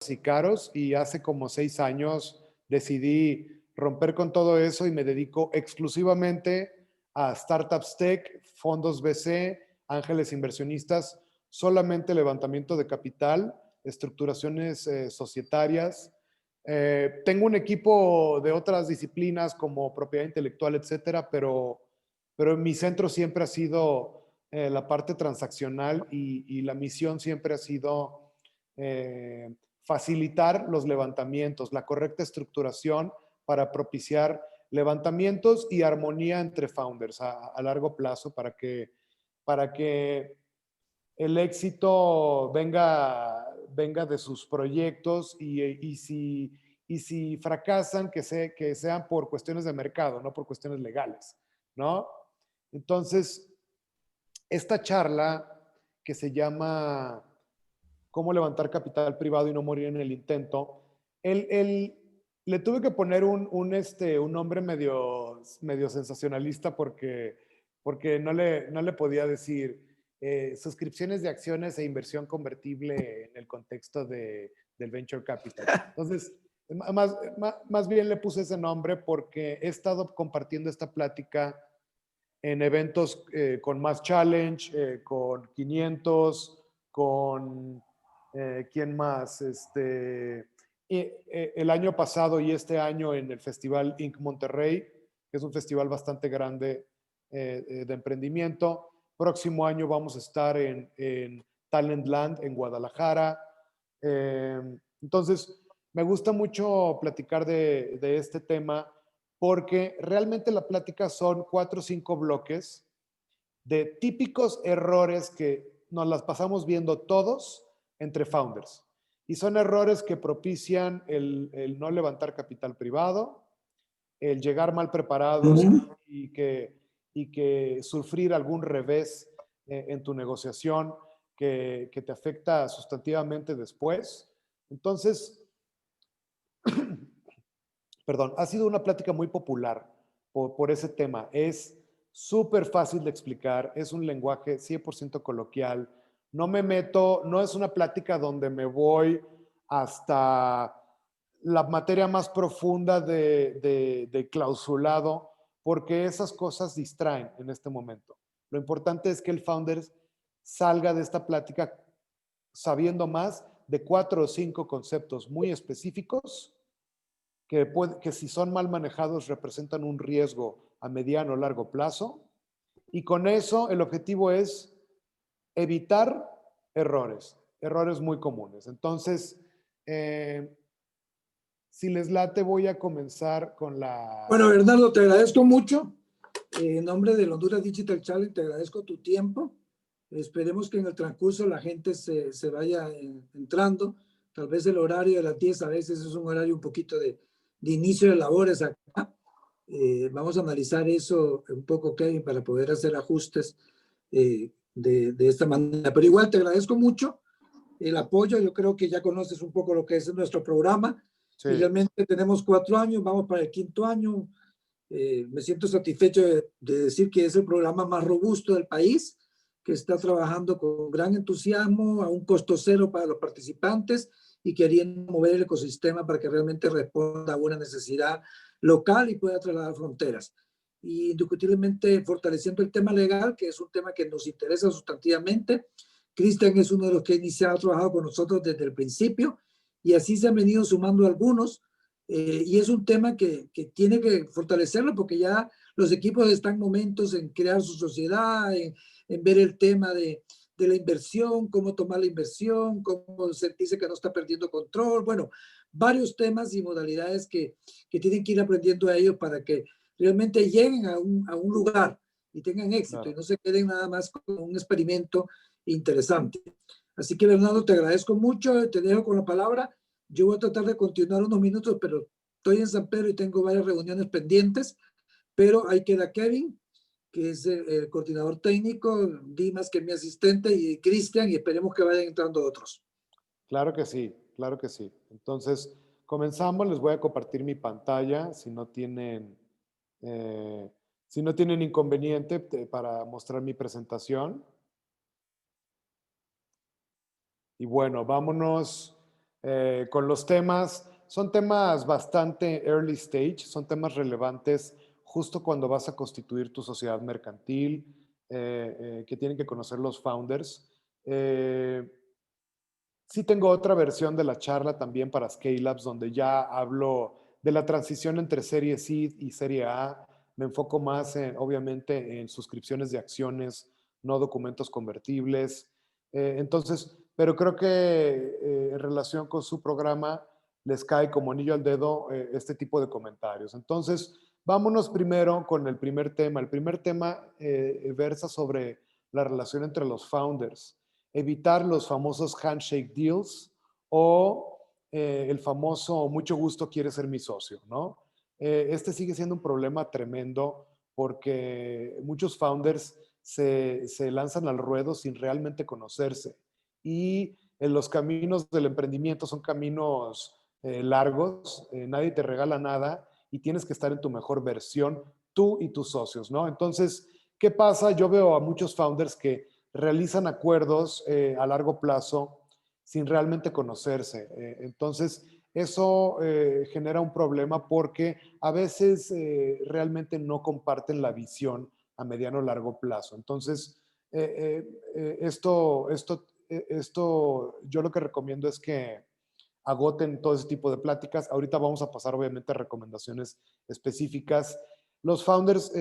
y caros, y hace como 6 años decidí romper con todo eso y me dedico exclusivamente a startups tech, fondos VC, ángeles inversionistas, solamente levantamiento de capital, estructuraciones societarias. Tengo un equipo de otras disciplinas como propiedad intelectual, etcétera, pero mi centro siempre ha sido la parte transaccional y la misión siempre ha sido facilitar los levantamientos, la correcta estructuración para propiciar levantamientos y armonía entre founders a largo plazo para que el éxito venga de sus proyectos y si fracasan, que sean por cuestiones de mercado, no por cuestiones legales, ¿no? Entonces, esta charla que se llama Cómo levantar capital privado y no morir en el intento, le tuve que poner un nombre medio sensacionalista porque no le podía decir suscripciones de acciones e inversión convertible en el contexto del venture capital. Entonces, más bien le puse ese nombre porque he estado compartiendo esta plática en eventos con Más Challenge, con 500, con ¿quién más? El año pasado y este año en el Festival Inc. Monterrey, que es un festival bastante grande de emprendimiento. Próximo año vamos a estar en Talentland, en Guadalajara. Entonces, me gusta mucho platicar de este tema porque realmente la plática son 4 o 5 bloques de típicos errores que nos las pasamos viendo todos entre founders. Y son errores que propician el no levantar capital privado, el llegar mal preparados y que sufrir algún revés en tu negociación que te afecta sustantivamente después. Entonces, perdón, ha sido una plática muy popular por ese tema. Es súper fácil de explicar, es un lenguaje 100% coloquial. No me meto, no es una plática donde me voy hasta la materia más profunda de clausulado, porque esas cosas distraen en este momento. Lo importante es que el founder salga de esta plática sabiendo más de 4 o 5 conceptos muy específicos que si son mal manejados representan un riesgo a mediano o largo plazo. Y con eso el objetivo es evitar errores muy comunes. Entonces, si les late, voy a comenzar con la... Bueno, Bernardo, te agradezco mucho. En nombre del Honduras Digital Challenge, te agradezco tu tiempo. Esperemos que en el transcurso la gente se vaya entrando. Tal vez el horario de las 10 a veces es un horario un poquito de inicio de labores acá. Vamos a analizar eso un poco, Kevin, para poder hacer ajustes de esta manera. Pero igual te agradezco mucho el apoyo. Yo creo que ya conoces un poco lo que es nuestro programa. Sí. Y realmente tenemos 4 años, vamos para el 5.º año. Me siento satisfecho de decir que es el programa más robusto del país, que está trabajando con gran entusiasmo, a un costo cero para los participantes y queriendo mover el ecosistema para que realmente responda a una necesidad local y pueda trasladar fronteras. Y indiscutiblemente fortaleciendo el tema legal, que es un tema que nos interesa sustantivamente. Cristian es uno de los que ha iniciado, ha trabajado con nosotros desde el principio y así se han venido sumando algunos. Y es un tema que tiene que fortalecerlo porque ya los equipos están momentos en crear su sociedad, en ver el tema de la inversión, cómo tomar la inversión, cómo sentirse que no está perdiendo control. Bueno, varios temas y modalidades que tienen que ir aprendiendo a ellos para que realmente lleguen a un lugar y tengan éxito. Claro. Y no se queden nada más con un experimento interesante. Así que, Bernardo, te agradezco mucho, te dejo con la palabra. Yo voy a tratar de continuar unos minutos, pero estoy en San Pedro y tengo varias reuniones pendientes, pero ahí queda Kevin, que es el coordinador técnico, Dimas, que es mi asistente, y Cristian, y esperemos que vayan entrando otros. Claro que sí, claro que sí. Entonces, comenzamos, les voy a compartir mi pantalla, si no tienen inconveniente para mostrar mi presentación. Y bueno, vámonos con los temas. Son temas bastante early stage, son temas relevantes justo cuando vas a constituir tu sociedad mercantil, que tienen que conocer los founders. Sí tengo otra versión de la charla también para Scale-Ups, donde ya hablo de la transición entre serie Seed y serie A. Me enfoco más en, obviamente, en suscripciones de acciones, no documentos convertibles. Entonces, pero creo que en relación con su programa les cae como anillo al dedo este tipo de comentarios. Entonces, vámonos primero con el primer tema. El primer tema versa sobre la relación entre los founders, evitar los famosos handshake deals o el famoso mucho gusto quiere ser mi socio, ¿no? Este sigue siendo un problema tremendo porque muchos founders se lanzan al ruedo sin realmente conocerse y en los caminos del emprendimiento son caminos largos, nadie te regala nada y tienes que estar en tu mejor versión, tú y tus socios, ¿no? Entonces, ¿qué pasa? Yo veo a muchos founders que realizan acuerdos a largo plazo sin realmente conocerse. Entonces, eso genera un problema porque a veces realmente no comparten la visión a mediano o largo plazo. Entonces, esto yo lo que recomiendo es que agoten todo ese tipo de pláticas. Ahorita vamos a pasar obviamente a recomendaciones específicas. Los founders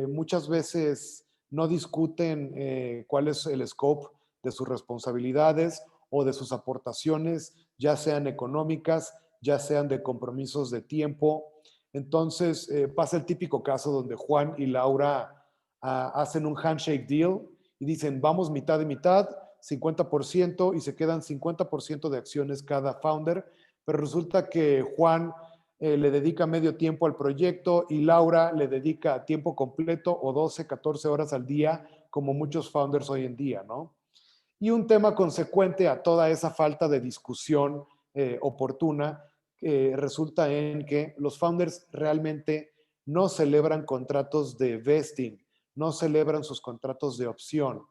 muchas veces no discuten cuál es el scope de sus responsabilidades o de sus aportaciones, ya sean económicas, ya sean de compromisos de tiempo. Entonces pasa el típico caso donde Juan y Laura hacen un handshake deal y dicen, vamos mitad y mitad, 50% y se quedan 50% de acciones cada founder, pero resulta que Juan le dedica medio tiempo al proyecto y Laura le dedica tiempo completo o 12, 14 horas al día, como muchos founders hoy en día, ¿no? Y un tema consecuente a toda esa falta de discusión oportuna resulta en que los founders realmente no celebran contratos de vesting, no celebran sus contratos de opción.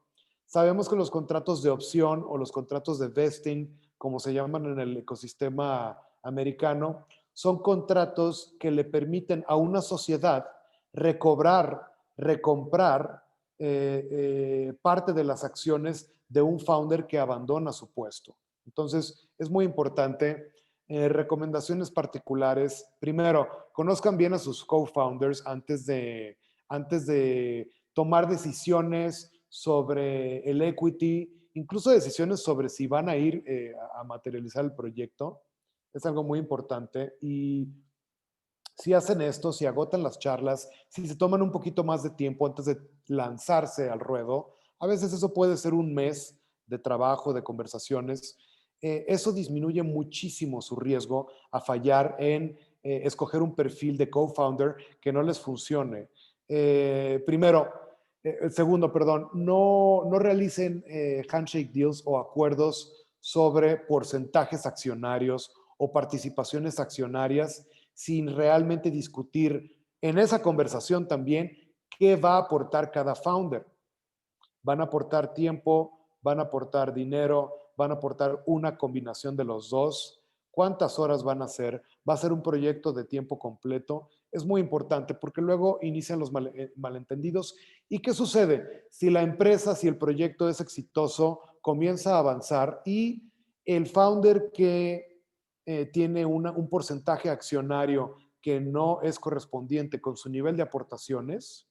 Sabemos que los contratos de opción o los contratos de vesting, como se llaman en el ecosistema americano, son contratos que le permiten a una sociedad recobrar, recomprar parte de las acciones de un founder que abandona su puesto. Entonces, es muy importante. Recomendaciones particulares. Primero, conozcan bien a sus co-founders antes de tomar decisiones sobre el equity, incluso decisiones sobre si van a ir a materializar el proyecto. Es algo muy importante y si hacen esto, si agotan las charlas, si se toman un poquito más de tiempo antes de lanzarse al ruedo, a veces eso puede ser un mes de trabajo, de conversaciones, eso disminuye muchísimo su riesgo a fallar en escoger un perfil de co-founder que no les funcione. Segundo, perdón, no realicen handshake deals o acuerdos sobre porcentajes accionarios o participaciones accionarias sin realmente discutir en esa conversación también qué va a aportar cada founder. Van a aportar tiempo, van a aportar dinero, van a aportar una combinación de los dos. ¿Cuántas horas van a hacer? ¿Va a ser un proyecto de tiempo completo? Es muy importante porque luego inician los malentendidos. ¿Y qué sucede? Si la empresa, si el proyecto es exitoso, comienza a avanzar y el founder que tiene un porcentaje accionario que no es correspondiente con su nivel de aportaciones,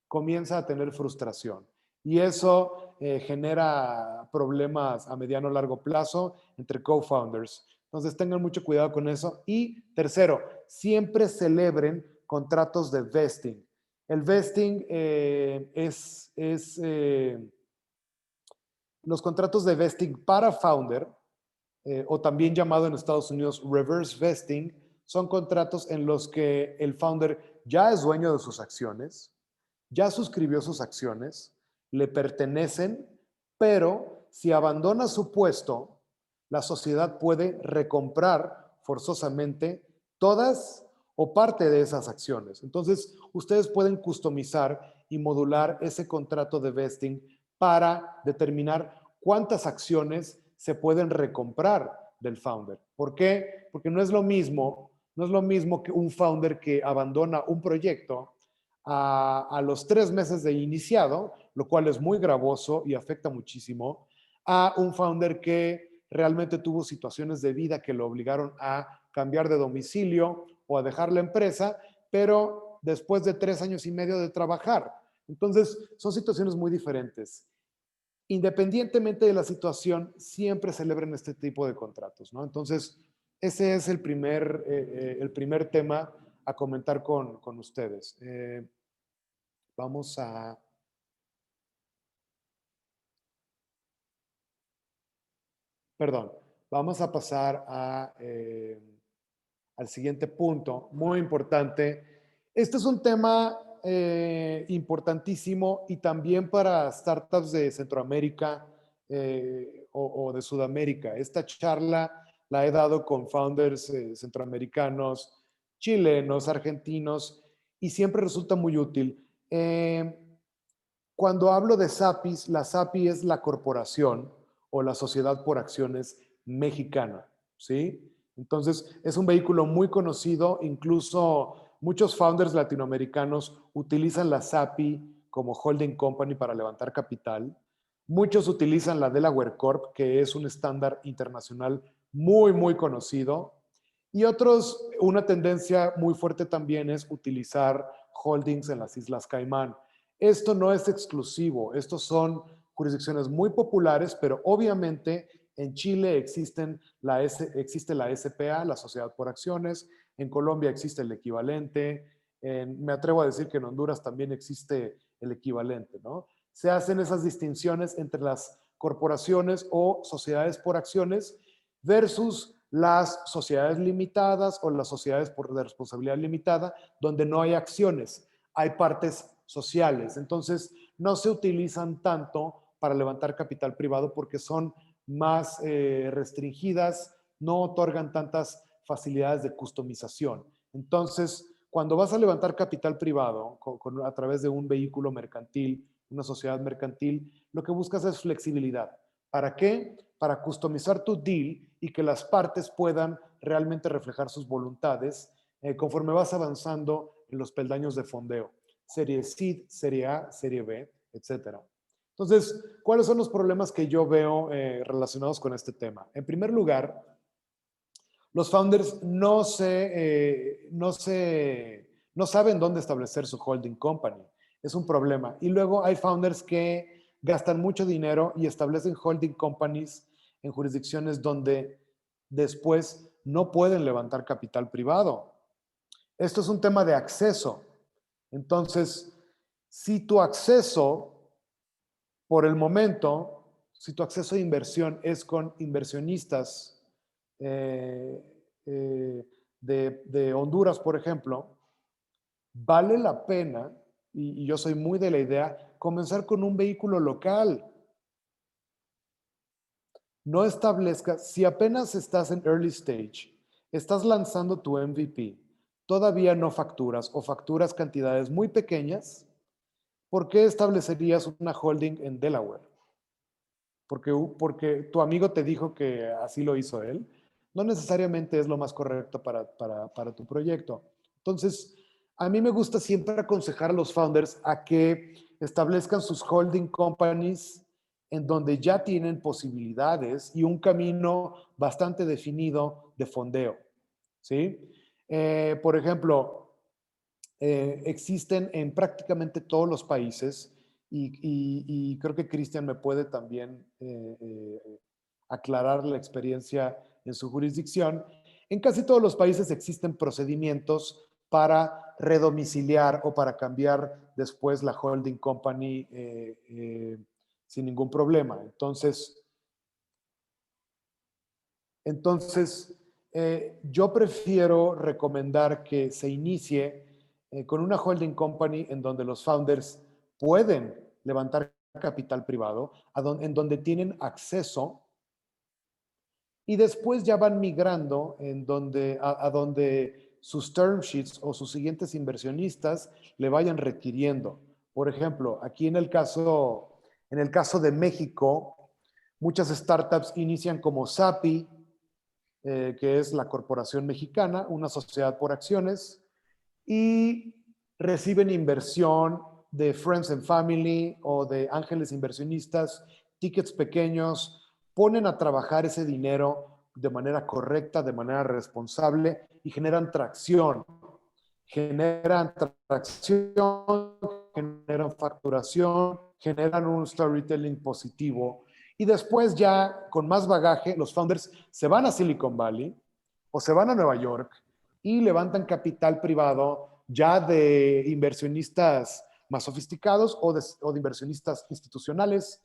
comienza a tener frustración. Y eso genera problemas a mediano o largo plazo entre co-founders. Entonces tengan mucho cuidado con eso. Y tercero, siempre celebren contratos de vesting. El vesting los contratos de vesting para founder, o también llamado en Estados Unidos reverse vesting, son contratos en los que el founder ya es dueño de sus acciones, ya suscribió sus acciones, le pertenecen, pero si abandona su puesto, la sociedad puede recomprar forzosamente todas o parte de esas acciones. Entonces, ustedes pueden customizar y modular ese contrato de vesting para determinar cuántas acciones se pueden recomprar del founder. ¿Por qué? Porque no es lo mismo que un founder que abandona un proyecto a los 3 meses de iniciado, lo cual es muy gravoso y afecta muchísimo, a un founder que realmente tuvo situaciones de vida que lo obligaron a cambiar de domicilio o a dejar la empresa, pero después de 3 años y medio de trabajar. Entonces, son situaciones muy diferentes. Independientemente de la situación, siempre celebren este tipo de contratos, ¿no? Entonces, ese es el primer tema a comentar con ustedes. Vamos a... Perdón, vamos a pasar al siguiente punto, muy importante. Este es un tema importantísimo y también para startups de Centroamérica o de Sudamérica. Esta charla la he dado con founders centroamericanos, chilenos, argentinos y siempre resulta muy útil. Cuando hablo de SAPIs, la SAPI es la corporación o la sociedad por acciones mexicana, ¿sí? Entonces, es un vehículo muy conocido, incluso muchos founders latinoamericanos utilizan la SAPI como holding company para levantar capital. Muchos utilizan la Delaware Corp, que es un estándar internacional muy, muy conocido. Y otros, una tendencia muy fuerte también es utilizar holdings en las Islas Caimán. Esto no es exclusivo, estos son jurisdicciones muy populares, pero obviamente en Chile existe la SPA, la Sociedad por Acciones, en Colombia existe el equivalente, me atrevo a decir que en Honduras también existe el equivalente, ¿no? Se hacen esas distinciones entre las corporaciones o sociedades por acciones versus las sociedades limitadas o las sociedades de responsabilidad limitada, donde no hay acciones, hay partes sociales. Entonces, no se utilizan tanto para levantar capital privado porque son más restringidas, no otorgan tantas facilidades de customización. Entonces, cuando vas a levantar capital privado a través de un vehículo mercantil, una sociedad mercantil, lo que buscas es flexibilidad. ¿Para qué? Para customizar tu deal y que las partes puedan realmente reflejar sus voluntades conforme vas avanzando en los peldaños de fondeo. Serie Seed, Serie A, Serie B, etcétera. Entonces, ¿cuáles son los problemas que yo veo relacionados con este tema? En primer lugar, los founders no saben dónde establecer su holding company. Es un problema. Y luego hay founders que gastan mucho dinero y establecen holding companies en jurisdicciones donde después no pueden levantar capital privado. Esto es un tema de acceso. Entonces, si tu acceso, por el momento, si tu acceso de inversión es con inversionistas de Honduras, por ejemplo, vale la pena, y yo soy muy de la idea, comenzar con un vehículo local. No establezcas, si apenas estás en early stage, estás lanzando tu MVP, todavía no facturas o facturas cantidades muy pequeñas, ¿por qué establecerías una holding en Delaware? Porque tu amigo te dijo que así lo hizo él. No necesariamente es lo más correcto para tu proyecto. Entonces, a mí me gusta siempre aconsejar a los founders a que establezcan sus holding companies en donde ya tienen posibilidades y un camino bastante definido de fondeo. ¿Sí? Por ejemplo, existen en prácticamente todos los países y creo que Cristian me puede también aclarar la experiencia en su jurisdicción. En casi todos los países existen procedimientos para redomiciliar o para cambiar después la holding company sin ningún problema. Entonces yo prefiero recomendar que se inicie con una holding company en donde los founders pueden levantar capital privado, en donde tienen acceso y después ya van migrando a donde sus term sheets o sus siguientes inversionistas le vayan requiriendo. Por ejemplo, aquí en el caso de México, muchas startups inician como SAPI, que es la Corporación Mexicana, una sociedad por acciones, y reciben inversión de Friends and Family o de ángeles inversionistas, tickets pequeños, ponen a trabajar ese dinero de manera correcta, de manera responsable y generan tracción, generan facturación, generan un storytelling positivo. Y después ya con más bagaje, los founders se van a Silicon Valley o se van a Nueva York y levantan capital privado ya de inversionistas más sofisticados o de inversionistas institucionales.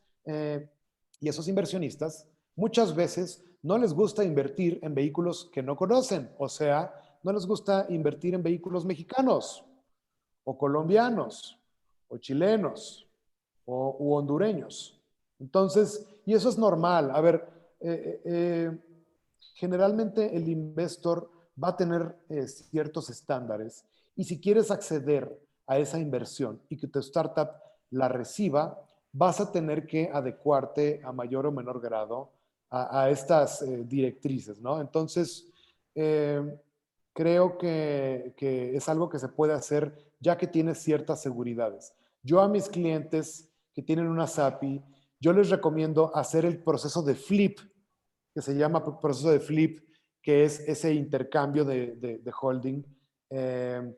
Y esos inversionistas muchas veces no les gusta invertir en vehículos que no conocen, o sea, no les gusta invertir en vehículos mexicanos o colombianos o chilenos u hondureños. Entonces, y eso es normal. A ver, generalmente el investor va a tener ciertos estándares y si quieres acceder a esa inversión y que tu startup la reciba, vas a tener que adecuarte a mayor o menor grado a estas directrices, ¿no? Entonces, creo que es algo que se puede hacer ya que tienes ciertas seguridades. Yo a mis clientes que tienen una SAPI, yo les recomiendo hacer el proceso de flip, que se llama proceso de flip, que es ese intercambio de holding, eh,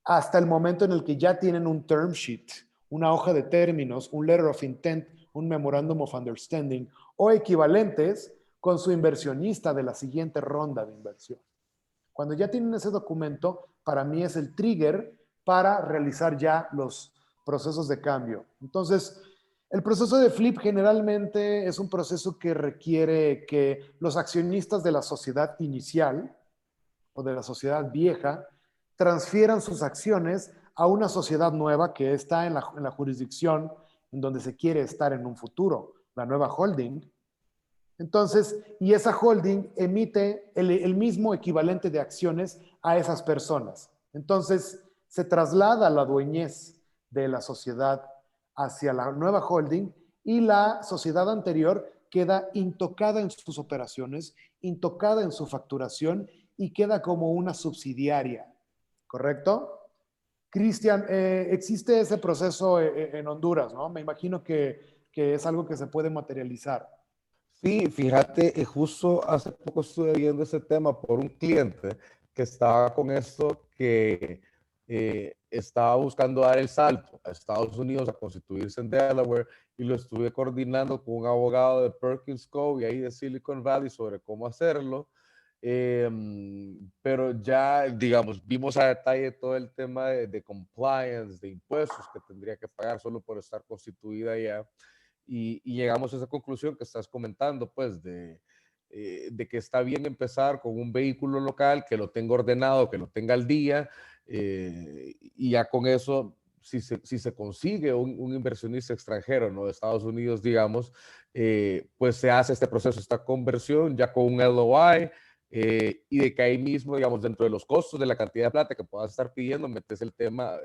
hasta el momento en el que ya tienen un term sheet, una hoja de términos, un letter of intent, un memorandum of understanding o equivalentes con su inversionista de la siguiente ronda de inversión. Cuando ya tienen ese documento, para mí es el trigger para realizar ya los procesos de cambio. Entonces, el proceso de flip generalmente es un proceso que requiere que los accionistas de la sociedad inicial o de la sociedad vieja transfieran sus acciones a una sociedad nueva que está en la jurisdicción en donde se quiere estar en un futuro, la nueva holding. Entonces, y esa holding emite el mismo equivalente de acciones a esas personas. Entonces, se traslada la dueñez de la sociedad hacia la nueva holding y la sociedad anterior queda intocada en sus operaciones, intocada en su facturación y queda como una subsidiaria. ¿Correcto? Cristian, existe ese proceso en Honduras, ¿no? Me imagino que es algo que se puede materializar. Sí, fíjate, justo hace poco estuve viendo ese tema por un cliente que estaba con esto, que estaba buscando dar el salto a Estados Unidos a constituirse en Delaware, y lo estuve coordinando con un abogado de Perkins Coie y ahí de Silicon Valley sobre cómo hacerlo. Pero ya, digamos, vimos a detalle todo el tema de compliance, de impuestos que tendría que pagar solo por estar constituida ya. Y llegamos a esa conclusión que estás comentando, pues, de que está bien empezar con un vehículo local, que lo tenga ordenado, que lo tenga al día, y ya con eso, si se consigue un inversionista extranjero, ¿no? De Estados Unidos, digamos, pues se hace este proceso, esta conversión ya con un LOI, y de que ahí mismo, digamos, dentro de los costos de la cantidad de plata que puedas estar pidiendo, metes el tema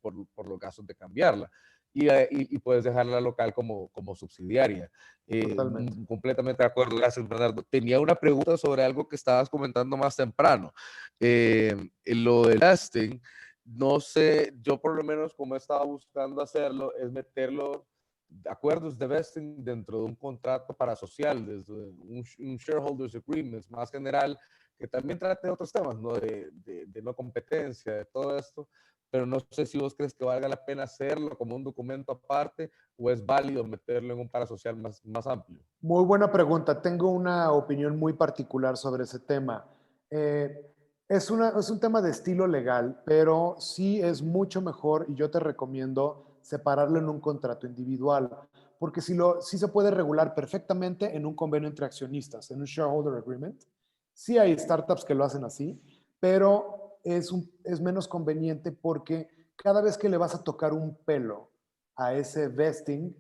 por los gastos de cambiarla. Y puedes dejarla local como subsidiaria. Totalmente. Completamente de acuerdo, gracias Bernardo. Tenía una pregunta sobre algo que estabas comentando más temprano. Lo del testing, no sé, yo por lo menos como estaba buscando hacerlo, es meterlo acuerdos de vesting dentro de un contrato parasocial, desde un shareholders agreement más general, que también trate otros temas, ¿no? De no competencia, de todo esto, pero no sé si vos crees que valga la pena hacerlo como un documento aparte o es válido meterlo en un parasocial más amplio. Muy buena pregunta. Tengo una opinión muy particular sobre ese tema. Es un tema de estilo legal, pero sí es mucho mejor y yo te recomiendo separarlo en un contrato individual, porque sí se puede regular perfectamente en un convenio entre accionistas, en un shareholder agreement. Sí hay startups que lo hacen así, pero es menos conveniente porque cada vez que le vas a tocar un pelo a ese vesting,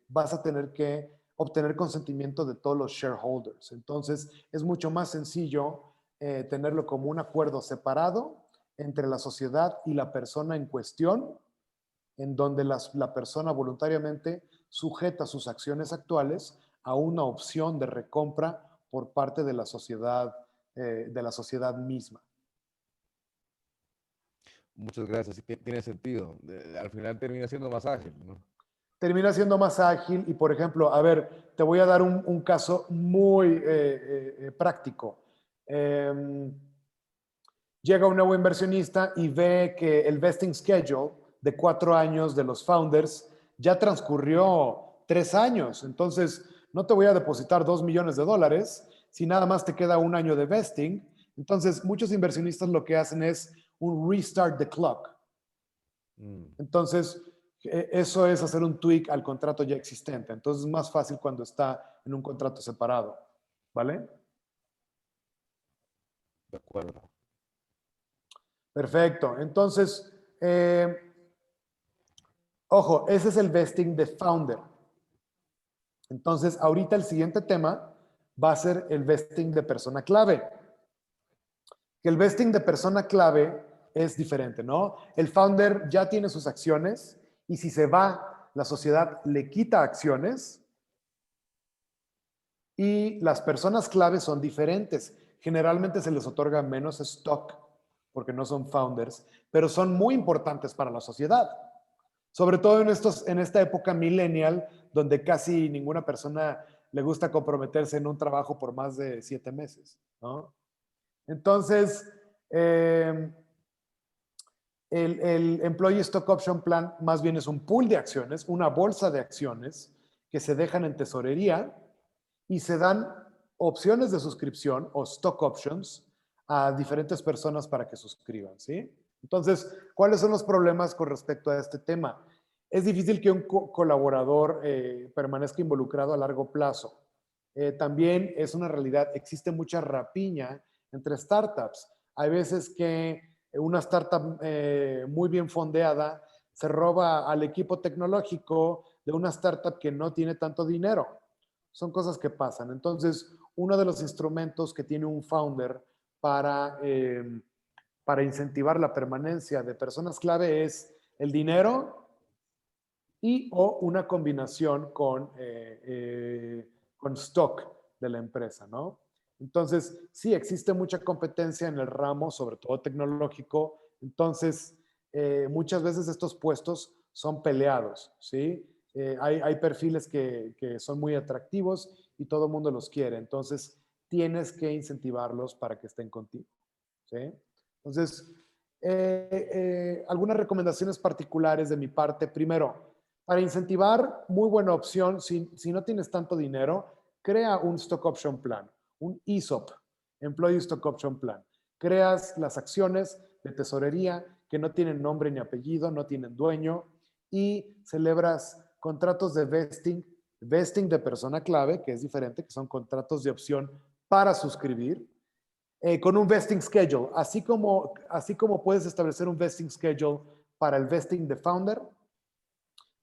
vas a tener que obtener consentimiento de todos los shareholders. Entonces, es mucho más sencillo tenerlo como un acuerdo separado entre la sociedad y la persona en cuestión, en donde la persona voluntariamente sujeta sus acciones actuales a una opción de recompra por parte de la sociedad misma. Muchas gracias. Sí, tiene sentido. Al final termina siendo más ágil, ¿no? Termina siendo más ágil y, por ejemplo, a ver, te voy a dar un caso muy práctico. Llega un nuevo inversionista y ve que el vesting schedule de 4 años de los founders ya transcurrió 3 años. Entonces, no te voy a depositar $2 millones si nada más te queda 1 año de vesting. Entonces, muchos inversionistas lo que hacen es un restart the clock. Entonces, eso es hacer un tweak al contrato ya existente. Entonces, es más fácil cuando está en un contrato separado. ¿Vale? De acuerdo. Perfecto. Entonces, ojo, ese es el vesting de founder. Entonces, ahorita el siguiente tema va a ser el vesting de persona clave. Que el vesting de persona clave es diferente, ¿no? El founder ya tiene sus acciones y si se va, la sociedad le quita acciones y las personas clave son diferentes. Generalmente se les otorga menos stock porque no son founders, pero son muy importantes para la sociedad. Sobre todo en esta época millennial, donde casi ninguna persona le gusta comprometerse en un trabajo por más de 7 meses, ¿no? Entonces, el Employee Stock Option Plan más bien es un pool de acciones, una bolsa de acciones que se dejan en tesorería y se dan opciones de suscripción o stock options a diferentes personas para que suscriban, ¿sí? Entonces, ¿cuáles son los problemas con respecto a este tema? Es difícil que un colaborador permanezca involucrado a largo plazo. También es una realidad, existe mucha rapiña entre startups. Hay veces que una startup muy bien fondeada se roba al equipo tecnológico de una startup que no tiene tanto dinero. Son cosas que pasan. Entonces, uno de los instrumentos que tiene un founder para incentivar la permanencia de personas clave es el dinero y o una combinación con stock de la empresa, ¿no? Entonces, sí, existe mucha competencia en el ramo, sobre todo tecnológico. Entonces, muchas veces estos puestos son peleados, ¿sí? Hay perfiles que son muy atractivos y todo el mundo los quiere. Entonces, tienes que incentivarlos para que estén contigo, ¿sí? Entonces, algunas recomendaciones particulares de mi parte. Primero, para incentivar, muy buena opción, si no tienes tanto dinero, crea un Stock Option Plan, un ESOP, Employee Stock Option Plan. Creas las acciones de tesorería que no tienen nombre ni apellido, no tienen dueño y celebras contratos de vesting de persona clave, que es diferente, que son contratos de opción para suscribir, con un vesting schedule, así como puedes establecer un vesting schedule para el vesting de founder,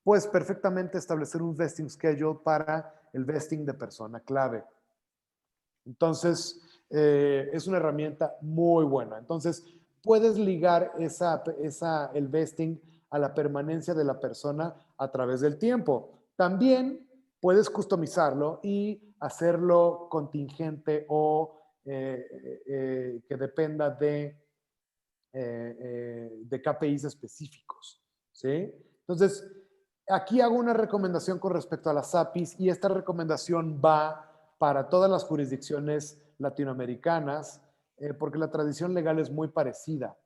puedes perfectamente establecer un vesting schedule para el vesting de persona clave. Entonces, es una herramienta muy buena. Entonces, puedes ligar el vesting a la permanencia de la persona a través del tiempo. También puedes customizarlo y hacerlo contingente o que dependa de KPIs específicos, ¿sí? Entonces, aquí hago una recomendación con respecto a las APIs y esta recomendación va para todas las jurisdicciones latinoamericanas porque la tradición legal es muy parecida.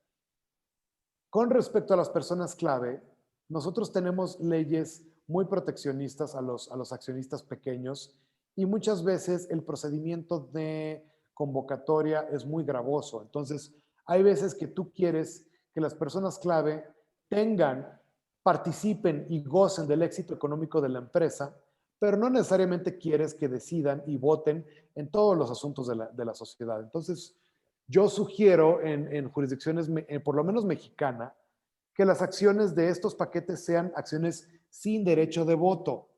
Con respecto a las personas clave, nosotros tenemos leyes muy proteccionistas a los accionistas pequeños y muchas veces el procedimiento de convocatoria es muy gravoso. Entonces, hay veces que tú quieres que las personas clave participen y gocen del éxito económico de la empresa, pero no necesariamente quieres que decidan y voten en todos los asuntos de la sociedad. Entonces, yo sugiero en jurisdicciones, por lo menos mexicana, que las acciones de estos paquetes sean acciones sin derecho de voto,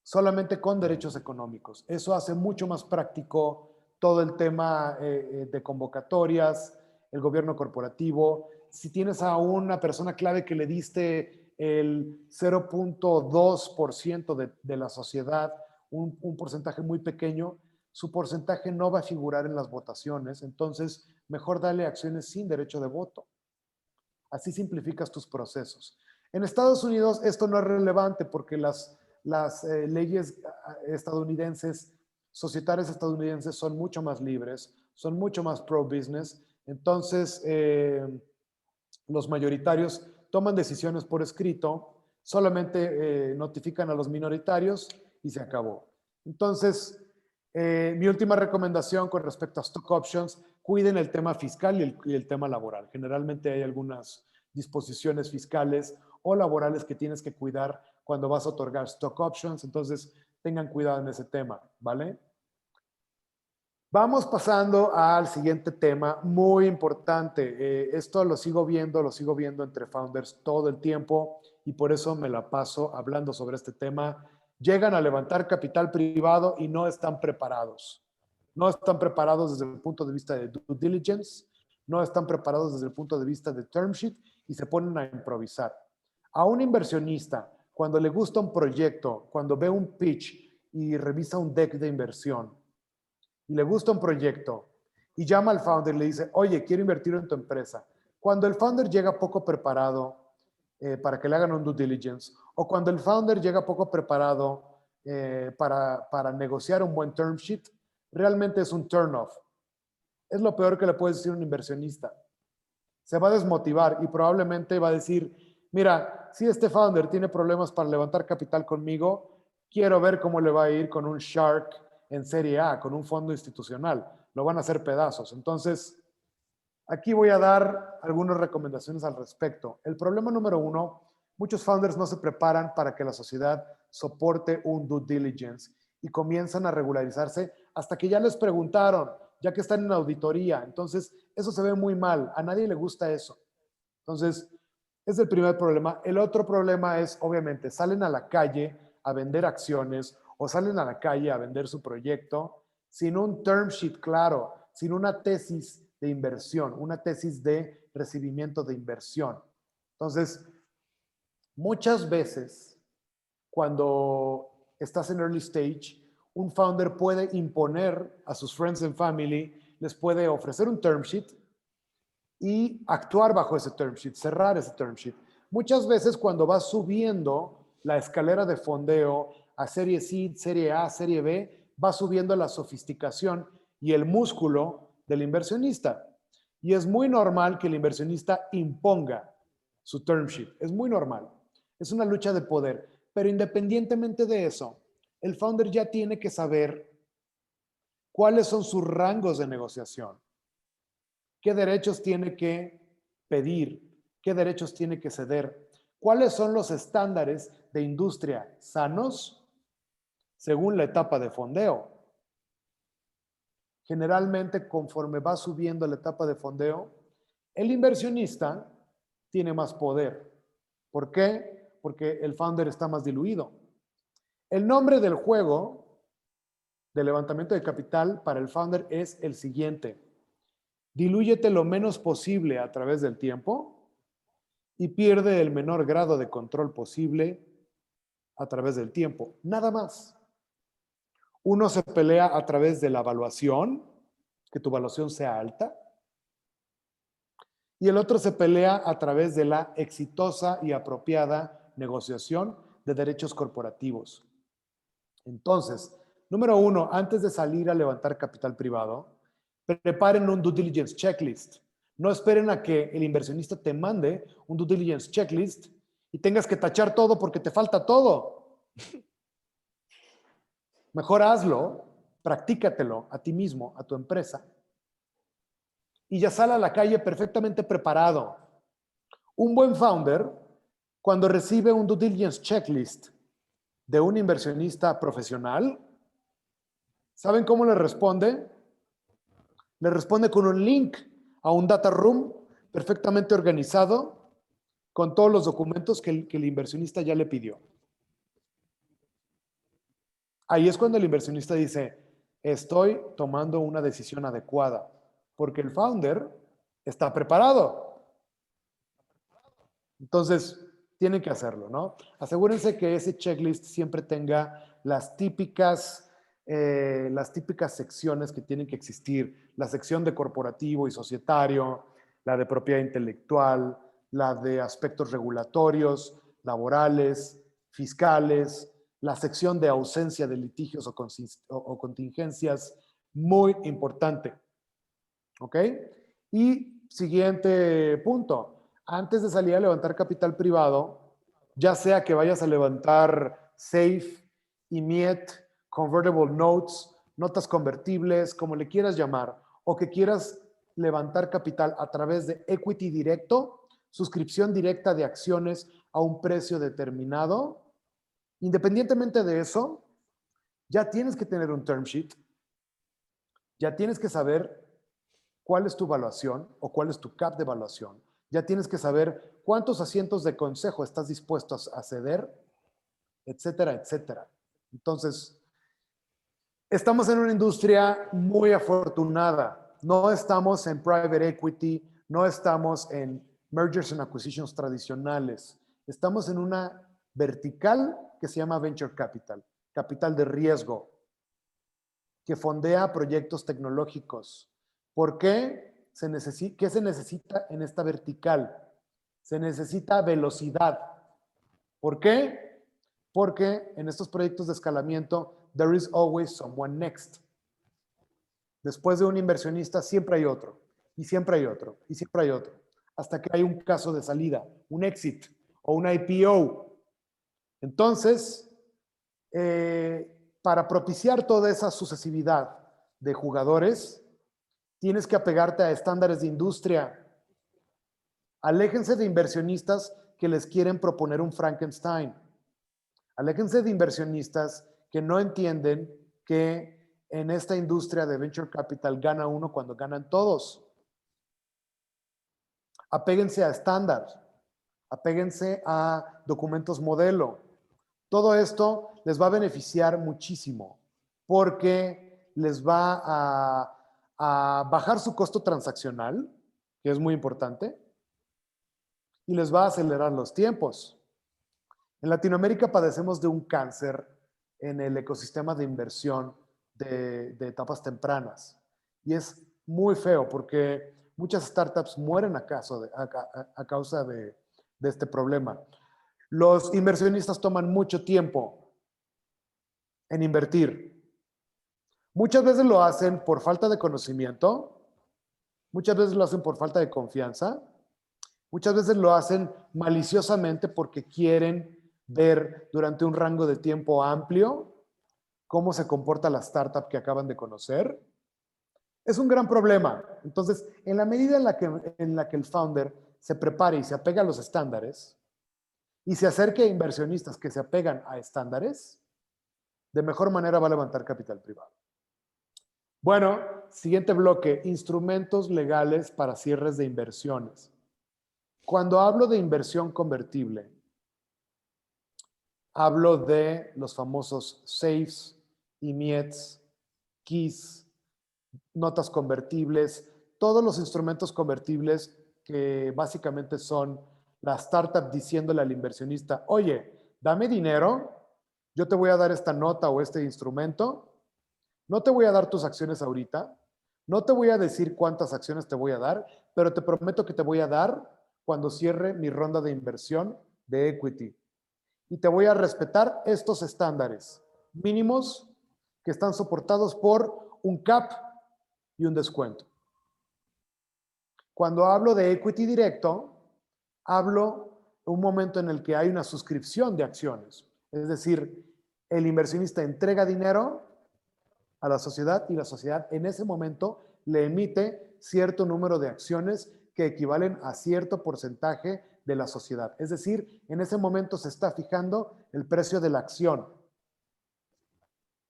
solamente con derechos económicos. Eso hace mucho más práctico todo el tema de convocatorias, el gobierno corporativo. Si tienes a una persona clave que le diste el 0.2% de la sociedad, un porcentaje muy pequeño, su porcentaje no va a figurar en las votaciones, entonces mejor dale acciones sin derecho de voto. Así simplificas tus procesos. En Estados Unidos esto no es relevante porque las leyes estadounidenses, societarias estadounidenses, son mucho más libres, son mucho más pro-business. Entonces, los mayoritarios toman decisiones por escrito, solamente notifican a los minoritarios y se acabó. Entonces, mi última recomendación con respecto a stock options, cuiden el tema fiscal y el tema laboral. Generalmente hay algunas disposiciones fiscales o laborales que tienes que cuidar cuando vas a otorgar stock options, entonces tengan cuidado en ese tema, ¿vale? Vamos pasando al siguiente tema muy importante. Esto lo sigo viendo entre founders todo el tiempo y por eso me la paso hablando sobre este tema. Llegan a levantar capital privado y no están preparados. No están preparados desde el punto de vista de due diligence, no están preparados desde el punto de vista de term sheet y se ponen a improvisar. A un inversionista, cuando le gusta un proyecto, cuando ve un pitch y revisa un deck de inversión, y le gusta un proyecto y llama al founder y le dice, oye, quiero invertir en tu empresa. Cuando el founder llega poco preparado para que le hagan un due diligence o cuando el founder llega poco preparado para negociar un buen term sheet, realmente es un turn off. Es lo peor que le puedes decir a un inversionista. Se va a desmotivar y probablemente va a decir, mira, si este founder tiene problemas para levantar capital conmigo, quiero ver cómo le va a ir con un shark en Serie A, con un fondo institucional. Lo van a hacer pedazos. Entonces, aquí voy a dar algunas recomendaciones al respecto. El problema número 1, muchos founders no se preparan para que la sociedad soporte un due diligence y comienzan a regularizarse hasta que ya les preguntaron, ya que están en auditoría. Entonces, eso se ve muy mal. A nadie le gusta eso. Entonces, es el primer problema. El otro problema es, obviamente, salen a la calle a vender acciones o salen a la calle a vender su proyecto sin un term sheet claro, sin una tesis de inversión, una tesis de recibimiento de inversión. Entonces, muchas veces, cuando estás en early stage, un founder puede imponer a sus friends and family, les puede ofrecer un term sheet y actuar bajo ese term sheet, cerrar ese term sheet. Muchas veces cuando vas subiendo la escalera de fondeo a serie C, serie A, serie B, va subiendo la sofisticación y el músculo del inversionista. Y es muy normal que el inversionista imponga su term sheet. Es muy normal. Es una lucha de poder. Pero independientemente de eso, el founder ya tiene que saber cuáles son sus rangos de negociación. ¿Qué derechos tiene que pedir? ¿Qué derechos tiene que ceder? ¿Cuáles son los estándares de industria sanos según la etapa de fondeo? Generalmente, conforme va subiendo la etapa de fondeo, el inversionista tiene más poder. ¿Por qué? Porque el founder está más diluido. El nombre del juego de levantamiento de capital para el founder es el siguiente: dilúyete lo menos posible a través del tiempo y pierde el menor grado de control posible a través del tiempo. Nada más. Uno se pelea a través de la evaluación, que tu evaluación sea alta, y el otro se pelea a través de la exitosa y apropiada negociación de derechos corporativos. Entonces, número 1, antes de salir a levantar capital privado, preparen un due diligence checklist. No esperen a que el inversionista te mande un due diligence checklist y tengas que tachar todo porque te falta todo. Mejor hazlo, practícatelo a ti mismo, a tu empresa, y ya sale a la calle perfectamente preparado. Un buen founder, cuando recibe un due diligence checklist de un inversionista profesional, ¿saben cómo le responde? Le responde con un link a un data room perfectamente organizado con todos los documentos que el inversionista ya le pidió. Ahí es cuando el inversionista dice, estoy tomando una decisión adecuada, porque el founder está preparado. Entonces, tienen que hacerlo, ¿no? Asegúrense que ese checklist siempre tenga las típicas las típicas secciones que tienen que existir, la sección de corporativo y societario, la de propiedad intelectual, la de aspectos regulatorios, laborales, fiscales, la sección de ausencia de litigios o contingencias, muy importante. ¿Ok? Y siguiente punto, antes de salir a levantar capital privado, ya sea que vayas a levantar SAFE, IMIET, Convertible Notes, notas convertibles, como le quieras llamar, o que quieras levantar capital a través de equity directo, suscripción directa de acciones a un precio determinado, independientemente de eso, ya tienes que tener un term sheet, ya tienes que saber cuál es tu evaluación o cuál es tu cap de evaluación, ya tienes que saber cuántos asientos de consejo estás dispuesto a ceder, etcétera, etcétera. Entonces, estamos en una industria muy afortunada. No estamos en private equity, no estamos en mergers and acquisitions tradicionales. Estamos en una vertical que se llama venture capital, capital de riesgo, que fondea proyectos tecnológicos. ¿Por qué? ¿Qué se necesita en esta vertical? Se necesita velocidad. ¿Por qué? Porque en estos proyectos de escalamiento, there is always someone next. Después de un inversionista siempre hay otro, y siempre hay otro, y siempre hay otro, hasta que hay un caso de salida, un exit o un IPO. Entonces, para propiciar toda esa sucesividad de jugadores, tienes que apegarte a estándares de industria. Aléjense de inversionistas que les quieren proponer un Frankenstein. Aléjense de inversionistas que no entienden que en esta industria de venture capital gana uno cuando ganan todos. Apéguense a estándares, apéguense a documentos modelo. Todo esto les va a beneficiar muchísimo porque les va a bajar su costo transaccional, que es muy importante, y les va a acelerar los tiempos. En Latinoamérica padecemos de un cáncer en el ecosistema de inversión de etapas tempranas. Y es muy feo porque muchas startups mueren a causa de este problema. Los inversionistas toman mucho tiempo en invertir. Muchas veces lo hacen por falta de conocimiento, muchas veces lo hacen por falta de confianza, muchas veces lo hacen maliciosamente porque quieren ver durante un rango de tiempo amplio cómo se comporta la startup que acaban de conocer. Es un gran problema. Entonces, en la medida en la que el founder se prepare y se apega a los estándares y se acerque a inversionistas que se apegan a estándares, de mejor manera va a levantar capital privado. Bueno, siguiente bloque, instrumentos legales para cierres de inversiones. Cuando hablo de inversión convertible, hablo de los famosos SAFEs, IMIETs, KISS, notas convertibles, todos los instrumentos convertibles que básicamente son la startup diciéndole al inversionista, oye, dame dinero, yo te voy a dar esta nota o este instrumento, no te voy a dar tus acciones ahorita, no te voy a decir cuántas acciones te voy a dar, pero te prometo que te voy a dar cuando cierre mi ronda de inversión de equity. Y te voy a respetar estos estándares mínimos que están soportados por un cap y un descuento. Cuando hablo de equity directo, hablo de un momento en el que hay una suscripción de acciones. Es decir, el inversionista entrega dinero a la sociedad y la sociedad en ese momento le emite cierto número de acciones que equivalen a cierto porcentaje de la sociedad. Es decir, en ese momento se está fijando el precio de la acción.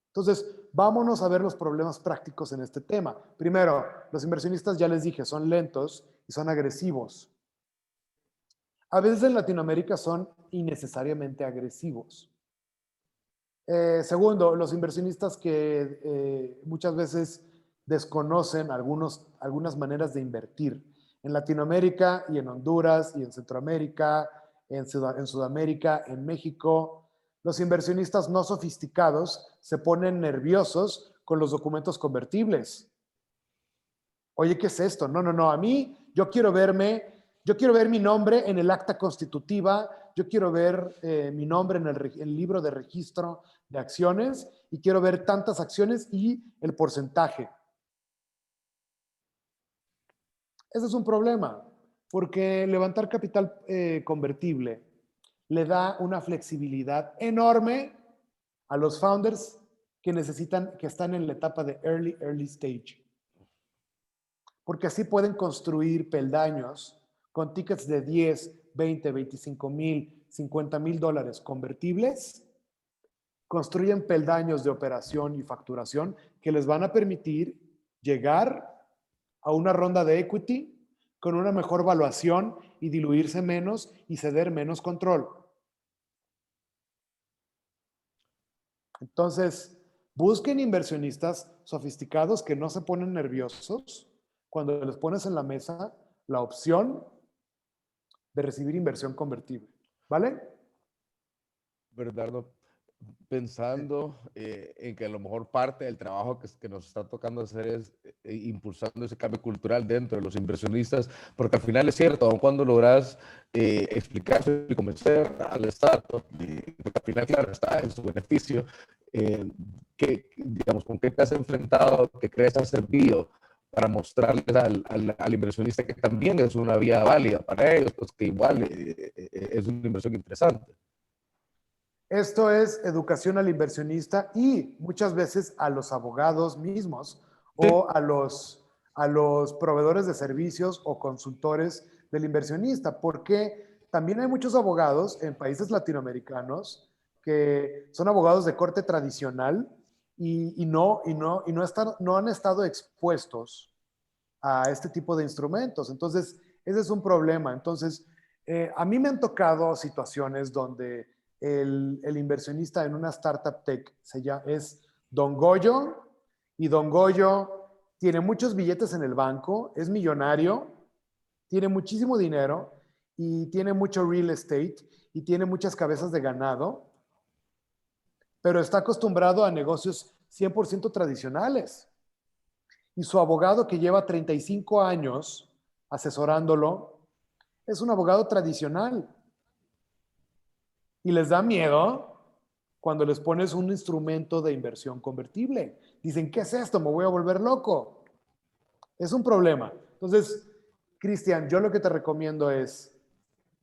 Entonces, vámonos a ver los problemas prácticos en este tema. Primero, los inversionistas, ya les dije, son lentos y son agresivos. A veces en Latinoamérica son innecesariamente agresivos. Segundo, los inversionistas que muchas veces desconocen algunas maneras de invertir. En Latinoamérica y en Honduras y en Centroamérica, en Sudamérica, en México, Los inversionistas no sofisticados se ponen nerviosos con los documentos convertibles. Oye, ¿qué es esto? No, no, no. A mí, yo quiero ver mi nombre en el acta constitutiva, yo quiero ver mi nombre en el libro de registro de acciones y quiero ver tantas acciones y el porcentaje. Ese es un problema, porque levantar capital convertible le da una flexibilidad enorme a los founders que están en la etapa de early stage. Porque así pueden construir peldaños con tickets de 10, 20, 25 mil, 50 mil dólares convertibles. Construyen peldaños de operación y facturación que les van a permitir llegar a una ronda de equity con una mejor valuación y diluirse menos y ceder menos control. Entonces, busquen inversionistas sofisticados que no se ponen nerviosos cuando les pones en la mesa la opción de recibir inversión convertible. ¿Vale? Bernardo, pensando en que a lo mejor parte del trabajo que nos está tocando hacer es impulsando ese cambio cultural dentro de los inversionistas, porque al final es cierto, aun cuando logras explicarse y convencer al startup, porque al final, claro, está en su beneficio, digamos, ¿con qué te has enfrentado, qué crees ha servido para mostrarles al inversionista que también es una vía válida para ellos, pues que igual es una inversión interesante? Esto es educación al inversionista y muchas veces a los abogados mismos o a los proveedores de servicios o consultores del inversionista, porque también hay muchos abogados en países latinoamericanos que son abogados de corte tradicional y no han estado expuestos a este tipo de instrumentos. Entonces, ese es un problema. Entonces, a mí me han tocado situaciones donde el inversionista en una startup tech es Don Goyo, y Don Goyo tiene muchos billetes en el banco, es millonario, tiene muchísimo dinero y tiene mucho real estate y tiene muchas cabezas de ganado, pero está acostumbrado a negocios 100% tradicionales. Y su abogado, que lleva 35 años asesorándolo, es un abogado tradicional. Y les da miedo cuando les pones un instrumento de inversión convertible. Dicen, ¿qué es esto? Me voy a volver loco. Es un problema. Entonces, Cristian, yo lo que te recomiendo es,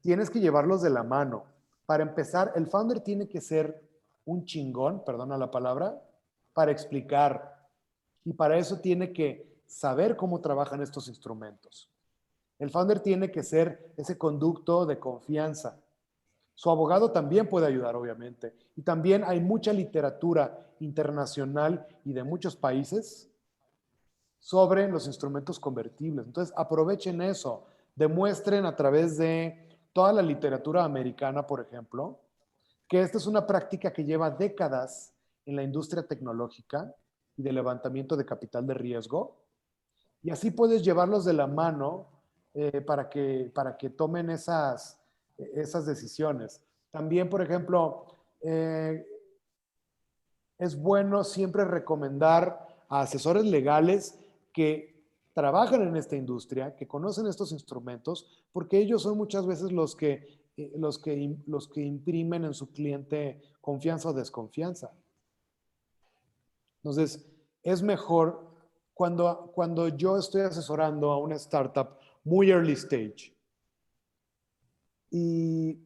tienes que llevarlos de la mano. Para empezar, el founder tiene que ser un chingón, perdona la palabra, para explicar. Y para eso tiene que saber cómo trabajan estos instrumentos. El founder tiene que ser ese conducto de confianza. Su abogado también puede ayudar, obviamente. Y también hay mucha literatura internacional y de muchos países sobre los instrumentos convertibles. Entonces, aprovechen eso. Demuestren a través de toda la literatura americana, por ejemplo, que esta es una práctica que lleva décadas en la industria tecnológica y de levantamiento de capital de riesgo. Y así puedes llevarlos de la mano para que tomen esas decisiones. También, por ejemplo, es bueno siempre recomendar a asesores legales que trabajan en esta industria, que conocen estos instrumentos, porque ellos son muchas veces los que imprimen en su cliente confianza o desconfianza. Entonces, es mejor cuando yo estoy asesorando a una startup muy early stage y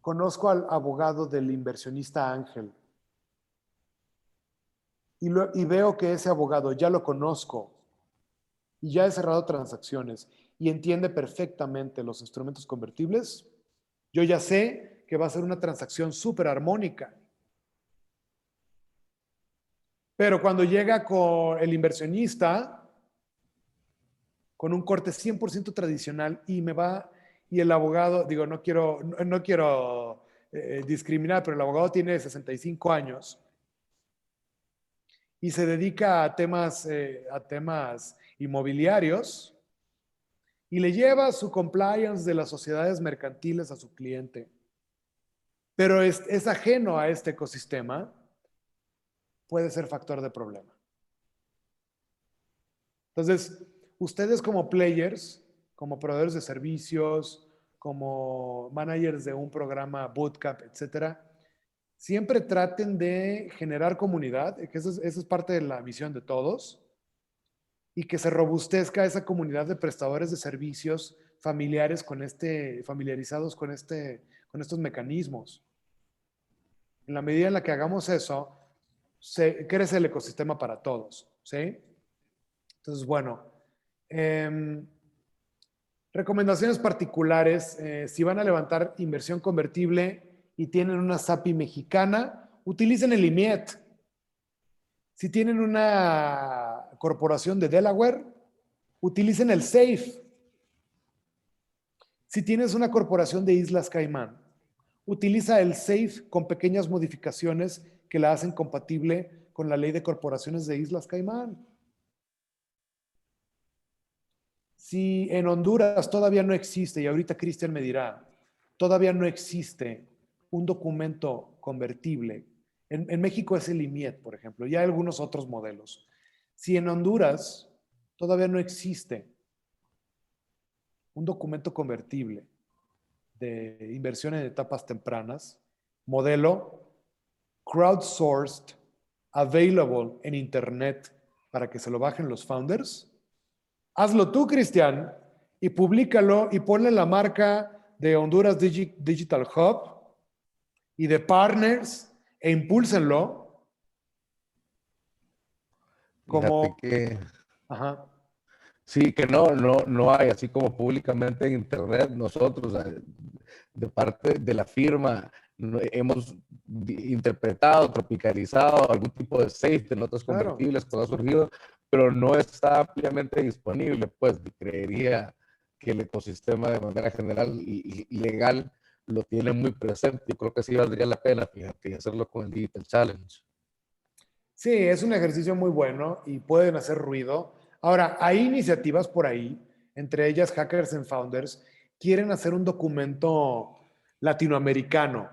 conozco al abogado del inversionista ángel y veo que ese abogado ya lo conozco y ya he cerrado transacciones y entiende perfectamente los instrumentos convertibles, yo ya sé que va a ser una transacción súper armónica. Pero cuando llega con el inversionista, con un corte 100% tradicional y el abogado, digo, no quiero discriminar, pero el abogado tiene 65 años y se dedica a temas inmobiliarios y le lleva su compliance de las sociedades mercantiles a su cliente. pero es ajeno a este ecosistema, puede ser factor de problema. Entonces, ustedes como players, como proveedores de servicios, como managers de un programa bootcamp, etcétera, siempre traten de generar comunidad, que esa es parte de la misión de todos, y que se robustezca esa comunidad de prestadores de servicios familiarizados con estos mecanismos. En la medida en la que hagamos eso, crece el ecosistema para todos, ¿sí? Entonces, bueno, recomendaciones particulares. Si van a levantar inversión convertible y tienen una SAPI mexicana, utilicen el IMIET. Si tienen una corporación de Delaware, utilicen el SAFE. Si tienes una corporación de Islas Caimán, utiliza el SAFE con pequeñas modificaciones que la hacen compatible con la ley de corporaciones de Islas Caimán. Si en Honduras todavía no existe, y ahorita Cristian me dirá, todavía no existe un documento convertible. En México es el IMIET, por ejemplo, y hay algunos otros modelos. Si en Honduras todavía no existe un documento convertible de inversión en etapas tempranas, modelo crowdsourced, available en Internet para que se lo bajen los founders, hazlo tú, Cristian, y públicalo y ponle la marca de Honduras Digital Hub y de partners e impúlsenlo como... Fíjate que Ajá. sí, que no hay, así como públicamente en Internet, nosotros, de parte de la firma, hemos interpretado, tropicalizado algún tipo de safe de notas Claro. convertibles que ha surgido, pero no está ampliamente disponible, pues creería que el ecosistema de manera general y legal lo tiene muy presente y creo que sí valdría la pena, fíjate, y hacerlo con el Digital Challenge. Sí, es un ejercicio muy bueno y pueden hacer ruido. Ahora, hay iniciativas por ahí, entre ellas Hackers and Founders, quieren hacer un documento latinoamericano.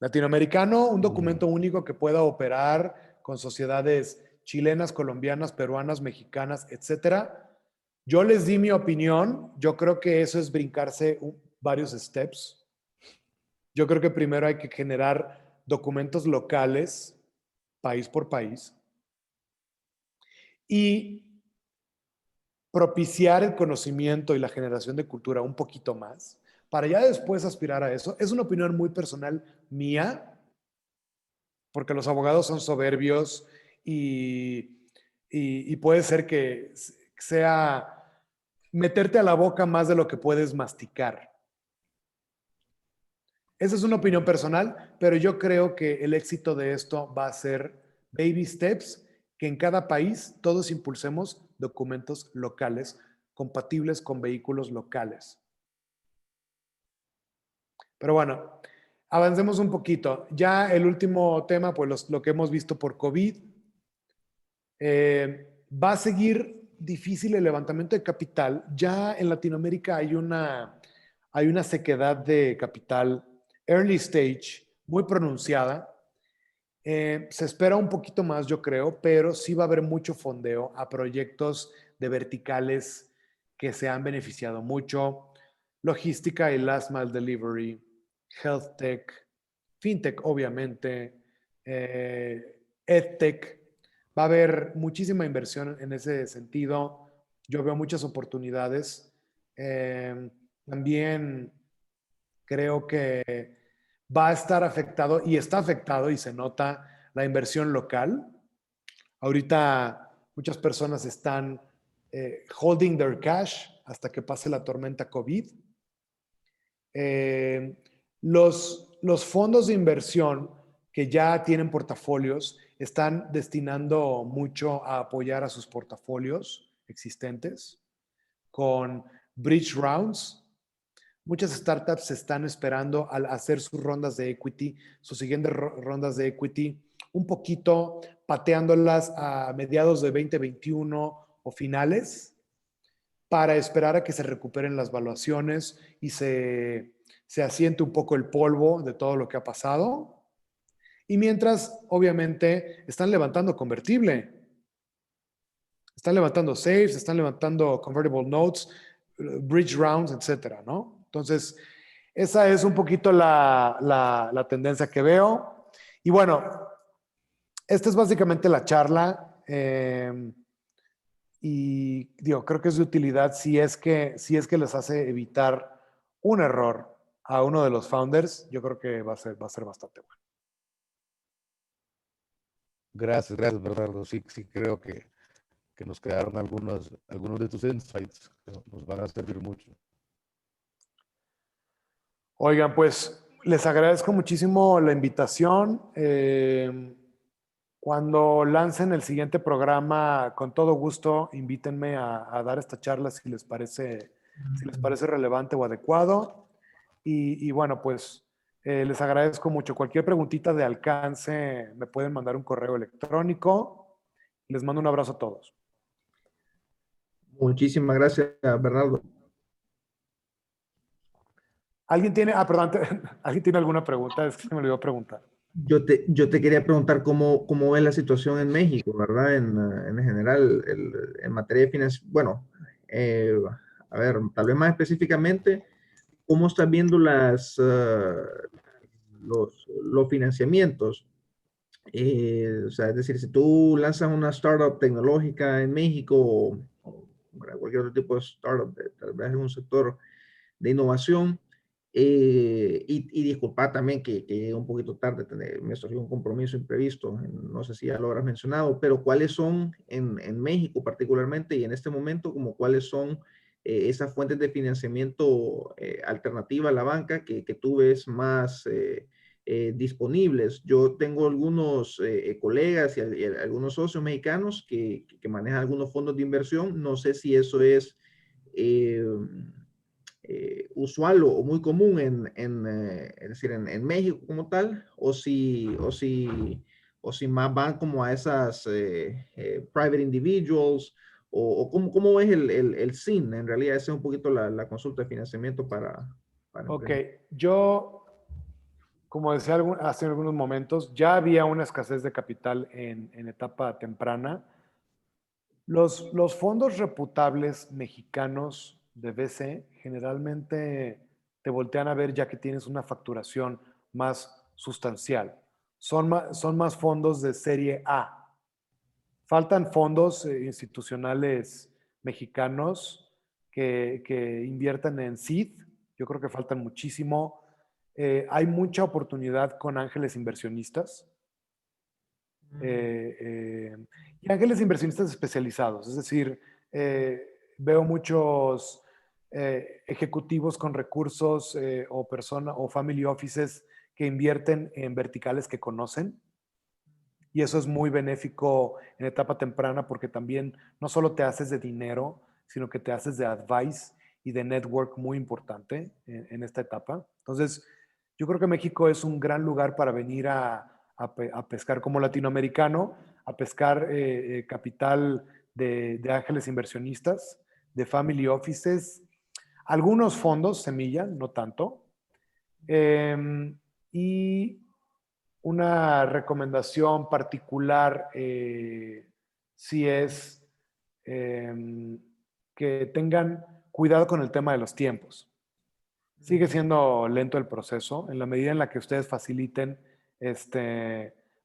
Un documento único que pueda operar con sociedades chilenas, colombianas, peruanas, mexicanas, etcétera. Yo les di mi opinión. Yo creo que eso es brincarse varios steps. Yo creo que primero hay que generar documentos locales, país por país, y propiciar el conocimiento y la generación de cultura un poquito más, para ya después aspirar a eso. Es una opinión muy personal mía, porque los abogados son soberbios y puede ser que sea meterte a la boca más de lo que puedes masticar. Esa es una opinión personal, pero yo creo que el éxito de esto va a ser baby steps, que en cada país todos impulsemos documentos locales compatibles con vehículos locales. Pero bueno, avancemos un poquito. Ya el último tema, pues lo que hemos visto por COVID. Va a seguir difícil el levantamiento de capital. Ya en Latinoamérica hay una sequedad de capital early stage muy pronunciada. Se espera un poquito más, yo creo, pero sí va a haber mucho fondeo a proyectos de verticales que se han beneficiado mucho. Logística y last mile delivery, health tech, fintech, obviamente, edtech. Va a haber muchísima inversión en ese sentido. Yo veo muchas oportunidades. También creo que va a estar afectado y está afectado y se nota la inversión local. Ahorita muchas personas están holding their cash hasta que pase la tormenta COVID. Los fondos de inversión que ya tienen portafolios están destinando mucho a apoyar a sus portafolios existentes con bridge rounds. Muchas startups están esperando al hacer sus rondas de equity, sus siguientes rondas de equity, un poquito pateándolas a mediados de 2021 o finales para esperar a que se recuperen las valuaciones y se se asiente un poco el polvo de todo lo que ha pasado. Y mientras, obviamente, están levantando convertible. Están levantando safes, están levantando convertible notes, bridge rounds, etcétera, ¿no? Entonces, esa es un poquito la tendencia que veo. Y bueno, esta es básicamente la charla. Y digo, creo que es de utilidad si es que les hace evitar un error a uno de los founders. Yo creo que va a ser bastante bueno. Gracias, Bernardo. Sí, sí creo que nos quedaron algunos de tus insights que nos van a servir mucho. Oigan, pues les agradezco muchísimo la invitación. Cuando lancen el siguiente programa, con todo gusto, invítenme a dar esta charla si les parece relevante o adecuado. Y bueno, pues les agradezco mucho. Cualquier preguntita de alcance me pueden mandar un correo electrónico. Les mando un abrazo a todos. Muchísimas gracias, Bernardo. ¿Alguien tiene, perdón, ¿alguien tiene alguna pregunta? Es que se me olvidó preguntar. Yo te quería preguntar cómo ves la situación en México, ¿verdad? En general, en materia de finanzas. Bueno, a ver, tal vez más específicamente, ¿cómo estás viendo los financiamientos? O sea, es decir, si tú lanzas una startup tecnológica en México o cualquier otro tipo de startup, tal vez en un sector de innovación, y disculpa también que llegué un poquito tarde, me surgió un compromiso imprevisto, no sé si ya lo habrás mencionado, pero ¿cuáles son en México particularmente y en este momento, como cuáles son esas fuentes de financiamiento alternativa a la banca que tú ves más disponibles? Yo tengo algunos colegas y algunos socios mexicanos que manejan algunos fondos de inversión, no sé si eso es usual o muy común es decir, en México como tal, o si más van como a esas private individuals, o cómo ves el SIN. En realidad, esa es un poquito la consulta de financiamiento para Ok, empresas. yo, como decía hace algunos momentos, ya había una escasez de capital en etapa temprana. Los fondos reputables mexicanos de VC generalmente te voltean a ver ya que tienes una facturación más sustancial. Son más fondos de serie A. Faltan fondos institucionales mexicanos que inviertan en seed. Yo creo que faltan muchísimo. Hay mucha oportunidad con ángeles inversionistas. Y ángeles inversionistas especializados, es decir, veo muchos ejecutivos con recursos o family offices que invierten en verticales que conocen, y eso es muy benéfico en etapa temprana porque también no solo te haces de dinero, sino que te haces de advice y de network muy importante en esta etapa. Entonces, yo creo que México es un gran lugar para venir a pescar como latinoamericano, a pescar capital de ángeles inversionistas, de family offices, algunos fondos, semilla, no tanto. Y una recomendación particular si es que tengan cuidado con el tema de los tiempos. Sigue siendo lento el proceso. En la medida en la que ustedes faciliten,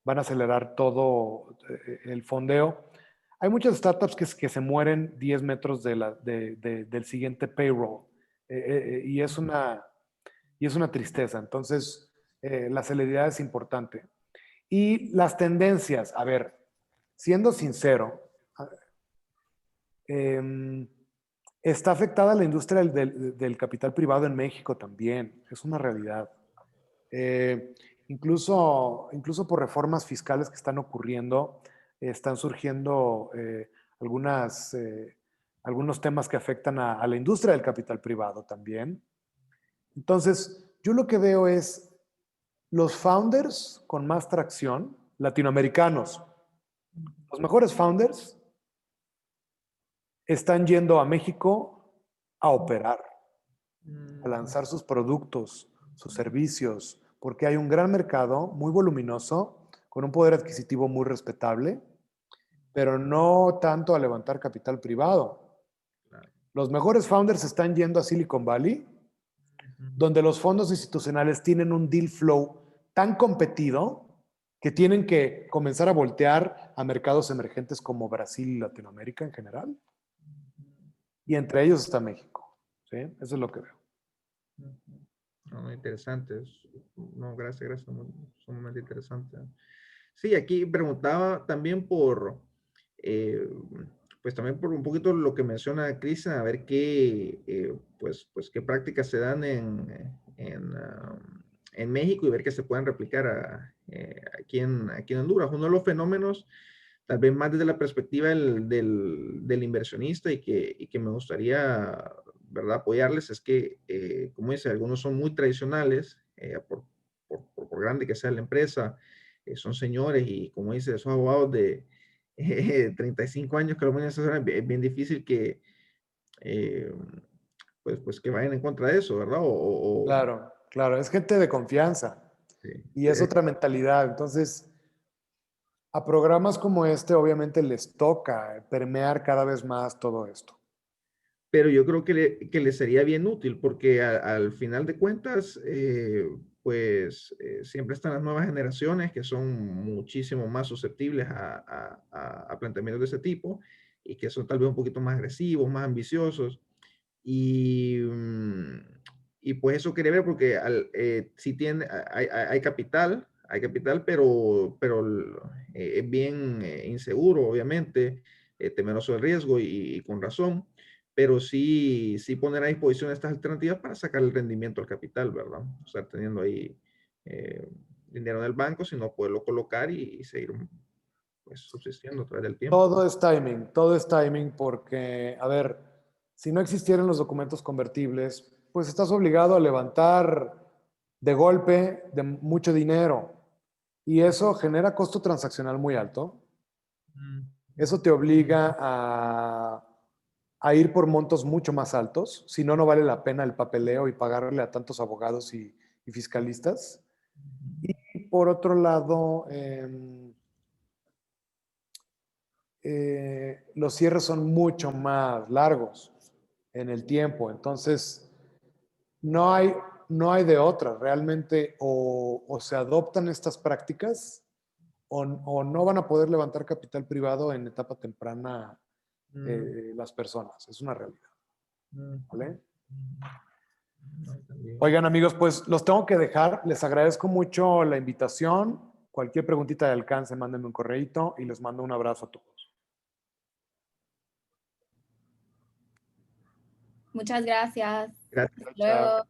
van a acelerar todo el fondeo. Hay muchas startups que se mueren 10 metros del siguiente payroll. Y es una tristeza. Entonces, la celeridad es importante. Y las tendencias, a ver, siendo sincero, está afectada la industria del capital privado en México también, es una realidad. Incluso por reformas fiscales que están ocurriendo, están surgiendo algunos temas que afectan a la industria del capital privado también. Entonces, yo lo que veo es los founders con más tracción, latinoamericanos, los mejores founders están yendo a México a operar, a lanzar sus productos, sus servicios, porque hay un gran mercado muy voluminoso, con un poder adquisitivo muy respetable, pero no tanto a levantar capital privado. Claro. Los mejores founders están yendo a Silicon Valley, donde los fondos institucionales tienen un deal flow tan competido que tienen que comenzar a voltear a mercados emergentes como Brasil y Latinoamérica en general. Y entre ellos está México. ¿Sí? Eso es lo que veo. No, muy interesante. No, gracias, sumamente interesante. Sí, aquí preguntaba también pues también por un poquito lo que menciona Cristian, a ver pues qué prácticas se dan en México y ver qué se pueden replicar aquí en Honduras. Uno de los fenómenos, tal vez más desde la perspectiva del inversionista y que me gustaría, ¿verdad?, apoyarles, es que, como dice, algunos son muy tradicionales, por grande que sea la empresa, son señores y, como dice, esos abogados de 35 años que lo van a hacer, es bien difícil que, pues que vayan en contra de eso, ¿verdad? Claro, claro, es gente de confianza Sí, y es otra mentalidad. Entonces, a programas como este obviamente les toca permear cada vez más todo esto. pero yo creo que le sería bien útil porque al final de cuentas, siempre están las nuevas generaciones que son muchísimo más susceptibles a planteamientos de ese tipo y que son tal vez un poquito más agresivos, más ambiciosos. Y, y pues eso quería ver porque sí hay capital, pero es bien inseguro, obviamente, temeroso del riesgo y con razón, pero sí poner a disposición estas alternativas para sacar el rendimiento al capital, ¿verdad? O sea, teniendo ahí dinero en el banco, sino poderlo colocar y seguir pues subsistiendo a través del tiempo. Todo es timing porque, a ver, si no existieran los documentos convertibles, pues estás obligado a levantar de golpe de mucho dinero y eso genera costo transaccional muy alto. Eso te obliga a ir por montos mucho más altos, si no, no vale la pena el papeleo y pagarle a tantos abogados y fiscalistas. Y por otro lado, los cierres son mucho más largos en el tiempo, entonces no hay de otra, realmente o se adoptan estas prácticas o no van a poder levantar capital privado en etapa temprana las personas, es una realidad. ¿Vale? Oigan amigos, pues los tengo que dejar, les agradezco mucho la invitación, cualquier preguntita de alcance, mándenme un correíto y les mando un abrazo a todos. Muchas gracias. Gracias. Hasta luego.